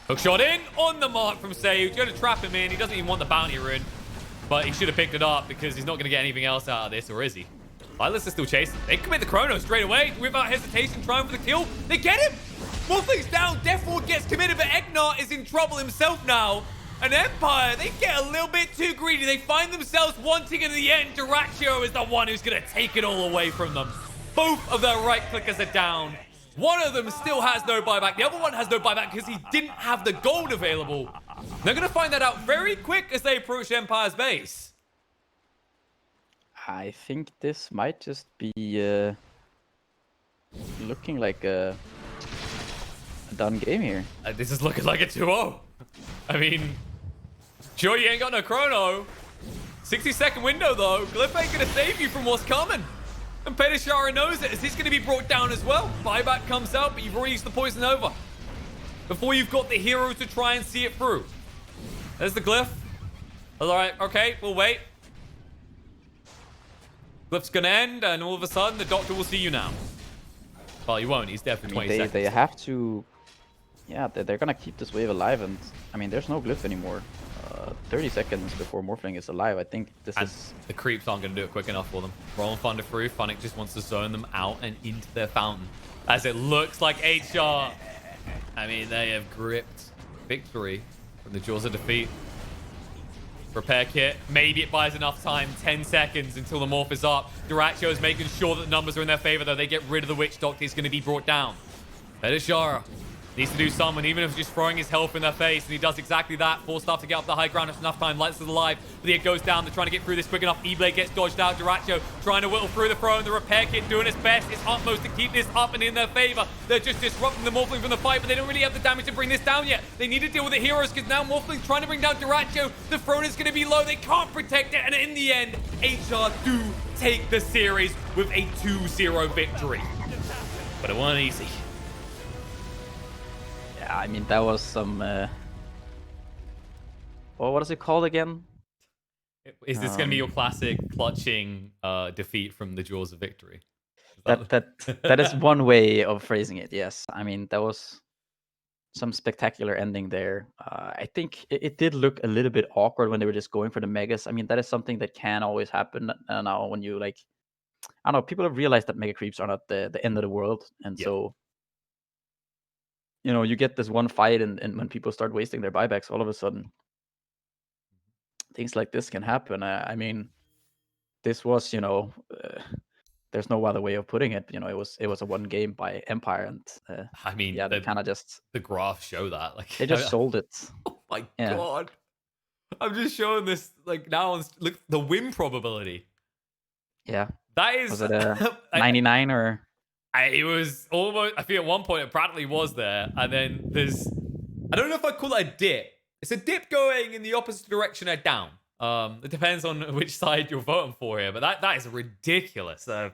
Hook shot in on the mark from Sage. Going to trap him in. He doesn't even want the bounty rune. But he should have picked it up because he's not going to get anything else out of this, or is he? Lilas is still chasing. They commit the chrono straight away without hesitation, trying for the kill. They get him. Morphling's down. Death Ward gets committed, but Egnar is in trouble himself now. And Empire, they get a little bit too greedy. They find themselves wanting in the end. Dyrachyo is the one who's going to take it all away from them. Both of their right clickers are down. One of them still has no buyback. The other one has no buyback because he didn't have the gold available. They're going to find that out very quick as they approach Empire's base. I think this might just be looking like a done game here. This is looking like a 2-0. I mean, sure, you ain't got no chrono. 60-second window, though. Glyph ain't going to save you from what's coming. And Pajkatt knows it, as he's going to be brought down as well. Buyback comes out, but you've already used the poison over. Before you've got the hero to try and see it through. There's the Glyph. All right, okay, we'll wait. Glyph's going to end, and all of a sudden, the Doctor will see you now. Well, he won't. He's dead for 20 seconds. They have to... Yeah, they're going to keep this wave alive, and... I mean, there's no Glyph anymore. 30 seconds before Morphling is alive. I think this is... The creeps aren't going to do it quick enough for them. Rolling Thunder through. Funnick just wants to zone them out and into their fountain. As it looks like HR... I mean, they have gripped victory from the jaws of defeat. Repair kit. Maybe it buys enough time. 10 seconds until the morph is up. Dyrachyo is making sure that the numbers are in their favor, though. They get rid of the Witch Doctor. He's going to be brought down. Pajkatt needs to do something, even if it's just throwing his health in their face, and he does exactly that. Force staff to get up the high ground. It's enough time. Lights is alive, but it goes down. They're trying to get through this quick enough. E-Blade gets dodged out. Dyrachyo trying to whittle through the throne. The repair kit doing its best, its utmost to keep this up and in their favor. They're just disrupting the Morphling from the fight, but they don't really have the damage to bring this down yet. They need to deal with the heroes, because now Morphling's trying to bring down Dyrachyo. The throne is going to be low. They can't protect it, and in the end, HR do take the series with a 2-0 victory. But it wasn't easy. I mean, that was some... well, what is it called again? Is this going to be your classic clutching defeat from the jaws of victory? That is one way of phrasing it, yes. I mean, that was some spectacular ending there. I think it did look a little bit awkward when they were just going for the megas. I mean, that is something that can always happen now when you, like... I don't know, people have realized that mega creeps are not the end of the world, and so... You know, you get this one fight, and when people start wasting their buybacks, all of a sudden, things like this can happen. I mean, this was, you know, there's no other way of putting it. You know, it was a one game by Empire, and I mean, yeah, they kind of just the graphs show that. Like they just sold it. Oh my god! I'm just showing this like now. Look, the win probability. Yeah, that is. Was it a 99 or? It was almost, I think at one point it practically was there. And then there's, I don't know if I'd call it a dip. It's a dip going in the opposite direction or down. It depends on which side you're voting for here. But that is ridiculous. The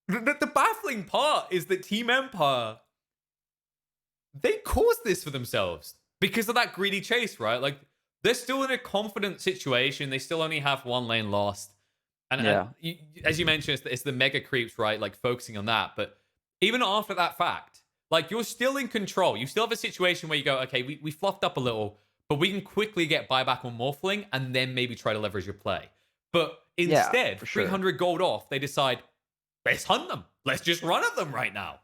baffling part is that Team Empire, they caused this for themselves because of that greedy chase, right? Like, they're still in a confident situation. They still only have one lane lost. And, as you mentioned, it's the mega creeps, right? Like focusing on that. But even after that fact, like you're still in control. You still have a situation where you go, okay, we fluffed up a little, but we can quickly get buyback on Morphling and then maybe try to leverage your play. But instead, 300 gold off, they decide, let's hunt them. Let's just run at them right now.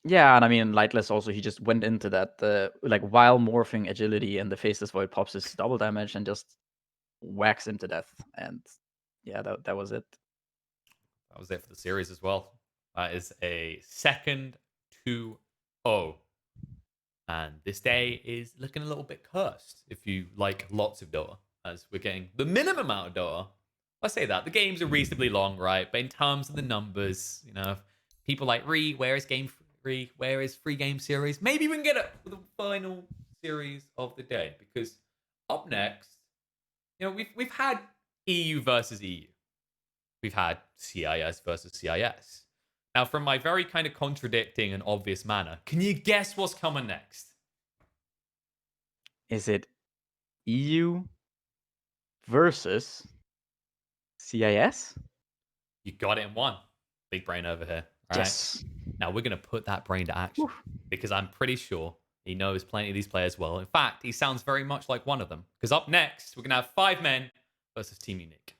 Yeah, and I mean, Lightless also, he just went into that, like while morphing agility, and the Faceless Void pops his double damage and just whacks him to death. And yeah, that was it. That was it for the series as well. That is a second 2-0. And this day is looking a little bit cursed if you like lots of Dota, as we're getting the minimum amount of Dota. I say that. The games are reasonably long, right? But in terms of the numbers, you know, people like, where is game 3? Where is free game series? Maybe we can get it for the final series of the day. Because up next, you know, we've had EU versus EU. We've had CIS versus CIS. Now, from my very kind of contradicting and obvious manner, can you guess what's coming next? Is it EU versus CIS? You got it in one. Big brain over here. All right. Yes. Now we're going to put that brain to action because I'm pretty sure he knows plenty of these players well. In fact, he sounds very much like one of them. Because up next, we're going to have 5 men versus Team Unique.